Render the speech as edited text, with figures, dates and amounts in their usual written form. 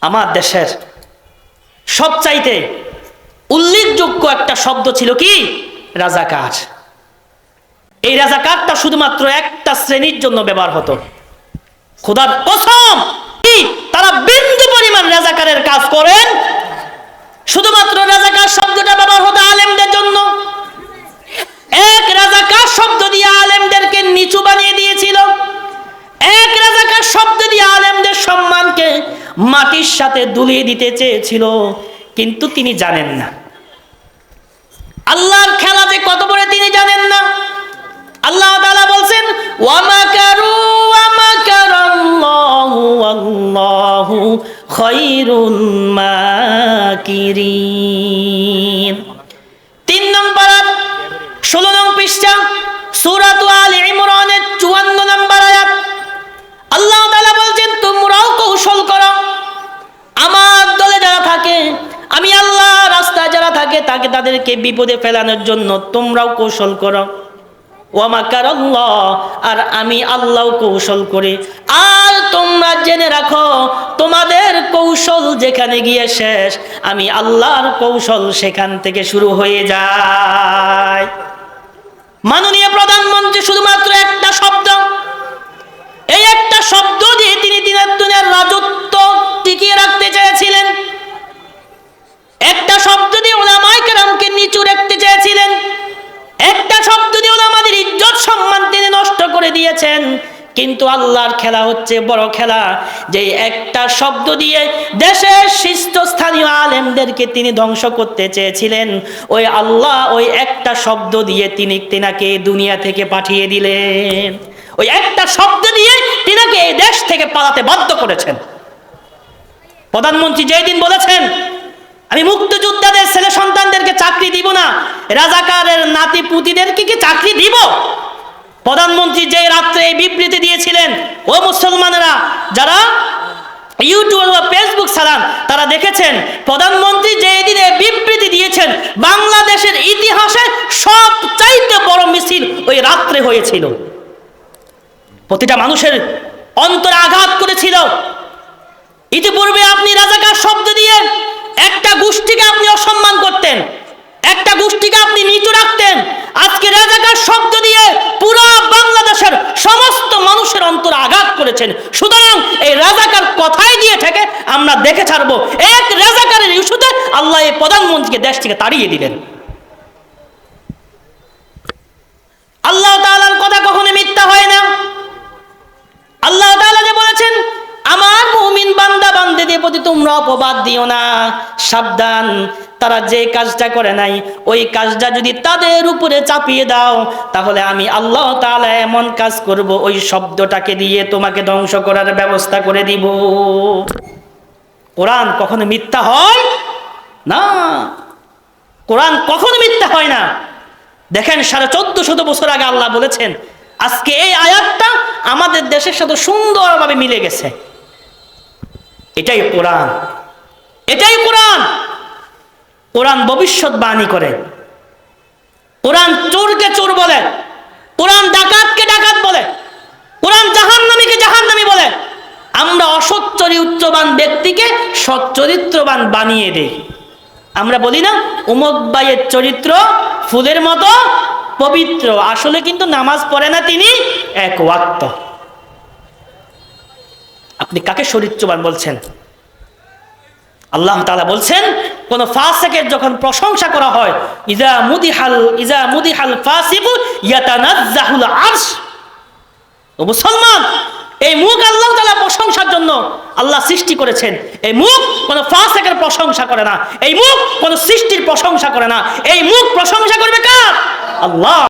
আমার দেশের সবচাইতে উল্লেখযোগ্য একটা শব্দ ছিল কি? রাজাকার। এই রাজাকারটা শুধুমাত্র একটা শ্রেণীর জন্য ব্যবহার হতো। খোদার কসম, তারা বিন্দু পরিমাণ রাজাকারের কাজ করেন। শুধুমাত্র রাজাকার শব্দটা ব্যবহার হতো আলেমদের জন্য। এক রাজাকার শব্দ দিয়ে আলেমদেরকে নিচু বানিয়ে দিয়েছিল। এক রাজাকার শব্দ দিয়ে আলেমদের সম্মানকে মাটির সাথে দুলিয়ে দিতে চেয়েছিল। কিন্তু তিনি জানেন না আল্লাহর খেলা যে কত বড় তিনি জানেন না। আল্লাহ তাআলা বলছেন ওয়া মাকারু ওয়া মাকারাল্লাহু ওয়াল্লাহু খায়রুল মাকিরিন। 3 নং পারা 16 নং পৃষ্ঠা সূরা আলে ইমরানের 54 নম্বর আয়াত। আল্লাহ তাআলা বলছেন তোমরাও কৌশল করো। আমার দলে যারা থাকে, আমি আল্লাহ রাস্তায় যারা থাকে তাদেরকে বিপদে ফেলানোর জন্য তোমরাও কৌশল করো। ওয়া মাকারাল্লাহ, আর আমি আল্লাহ কৌশল করি। আর তোমরা জেনে রাখো তোমাদের কৌশল যেখানে গিয়ে শেষ, আমি আল্লাহর কৌশল সেখান থেকে শুরু হয়ে যায়। মাননীয় প্রধানমন্ত্রী শুধুমাত্র একটা শব্দ, এই একটা শব্দ দিয়ে তিনি দুনিয়ার রাজত্ব টিকিয়ে রাখতে চেয়েছিলেন। একটা শব্দ দিয়ে উলামায়ে কেরামকে নিচু রাখতে চেয়েছিলেন। একটা শব্দ দিয়ে উলামাদের ইজ্জত সম্মান তিনি নষ্ট করে দিয়েছেন। কিন্তু আল্লাহর খেলা হচ্ছে বড় খেলা, যে একটা শব্দ দিয়ে দেশের শীর্ষস্থানীয় আলেমদেরকে তিনি ধ্বংস করতে চেয়েছিলেন। ওই আল্লাহ ওই একটা শব্দ দিয়ে তিনাকে দুনিয়া থেকে পাঠিয়ে দিলেন। ওই একটা শব্দ দিয়ে তিনাকে এই দেশ থেকে পালাতে বাধ্য করেছেন। প্রধানমন্ত্রী যেদিন বলেছেন আমি মুক্তিযোদ্ধাদের ছেলে সন্তানদেরকে চাকরি দিব না, রাজাকারের নাতি পুতিদেরকে কি চাকরি দিব? প্রধানমন্ত্রী যে রাত্রে এই বিবৃতি দিয়েছিলেন, ও মুসলমানেরা যারা ইউটিউব বা ফেসবুক চালান তারা দেখেছেন, প্রধানমন্ত্রী যে দিনে বিবৃতি দিয়েছেন বাংলাদেশের ইতিহাসে সবচাইতে বড় মিছিল ওই রাত্রে হয়েছিল। প্রতিটা মানুষের অন্তরে আঘাত করেছিল। ইতিপূর্বে আপনি রাজাকার শব্দ দিয়ে একটা গোষ্ঠীকে আপনি অসম্মান করতেন, একটা গোষ্ঠীকে আপনি নিচু রাখতেন। আজকে রাজাকার শব্দ দিয়ে পুরো বাংলাদেশের সমস্ত মানুষের অন্তরে আঘাত করেছেন। সুতরাং এই রাজাকার কথাই দিয়ে থেকে আমরা দেখে ছাড়বো। এক রাজাকারের ইস্যুতে আল্লাহ এই প্রধানমন্ত্রীকে দেশ থেকে তাড়িয়ে দিলেন। আল্লাহ তাআলার কথা কখনো মিথ্যা হয় না। আল্লাহ তাআলা যে বলেছেন আমার মুমিন বান্দা বান্দীদের প্রতি তোমরা অপবাদ দিও না, সাবধান, তারা যে কাজটা করে নাই ওই কাজটা যদি তাদের উপরে চাপিয়ে দাও তাহলে আমি আল্লাহ তাআলা এমন কাজ করব ওই শব্দটাকে দিয়ে তোমাকে ধ্বংস করার ব্যবস্থা করে দিব। কোরআন কখনো মিথ্যা হয় না। কোরআন কখনো মিথ্যা হয় না। দেখেন 1450 বছর আগে আল্লাহ বলেছেন, আজকে এই আয়াতটা আমাদের দেশের সাথে সুন্দরভাবে মিলে গেছে। এটাই কোরআন, এটাই কোরআন। কোরআন ভবিষ্যৎবাণী করে। কোরআন চোরকে চোর বলে, কোরআন ডাকাতকে ডাকাত বলে, কোরআন জাহান্নামীকে জাহান্নামী বলে। আমরা অসৎ চরিত্রবান ব্যক্তিকে সৎ চরিত্রবান বানিয়ে দেই। আমরা বলি না উমুক ভাইয়ের চরিত্র ফুলের মতো পবিত্র, আসলে কিন্তু নামাজ পড়ে না তিনি এক ওয়াক্ত। আপনি কাকে চরিত্রবান বলছেন? আল্লাহ তাআলা বলছেন কোন ফাসিকের যখন প্রশংসা করা হয়, ইজা মুদিহাল ফাসিকু ইয়াতানাজ্জাহুল আরশ। ও মুসলমান, এই মুখ আল্লাহ তাআলা প্রশংসার জন্য আল্লাহ সৃষ্টি করেছেন। এই মুখ কোন ফাসিকের প্রশংসা করে না, এই মুখ কোন সৃষ্টির প্রশংসা করে না। এই মুখ প্রশংসা করবে কার? আল্লাহ।